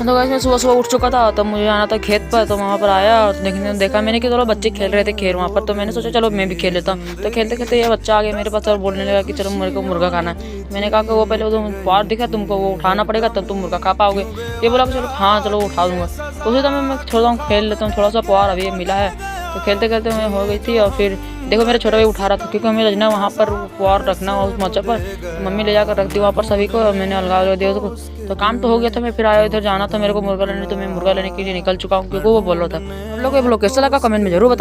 तो गाइस मैं सुबह सुबह उठ चुका था, तब मुझे जाना था खेत पर। तो वहाँ पर आया और देखा मैंने कि चलो बच्चे खेल रहे थे खेल वहाँ पर, तो मैंने सोचा चलो मैं भी खेल लेता हूँ। तो खेलते खेलते ये बच्चा आ गया मेरे पास और बोलने लगा कि चलो मेरे को मुर्गा खाना है। मैंने कहा कि वो पहले वो पार दिखा तुमको, वो उठाना पड़ेगा तब तुम मुर्गा खा पाओगे। ये बोला कि चलो हाँ चलो उठा दूंगा। तो उसी समय मैं छोड़ता हूँ खेल लेता हूँ थोड़ा सा, पार अभी मिला है। तो खेलते खेलते मैं हो गई थी और फिर देखो मेरा छोटा भाई उठा रहा था, क्योंकि हमें रजना वहाँ पर पुआर रखना उस मौके पर। तो मम्मी ले जाकर रख दी वहाँ पर सभी को, और मैंने अलगा दिया उसको। तो काम तो हो गया था, मैं फिर आया इधर जाना था मेरे को मुर्गा लेने, तो मैं मुर्गा लेने के लिए निकल चुका हूँ, क्योंकि वो बोल रहा था। आप लोग कैसा लगा कमेंट में जरूर बताओ।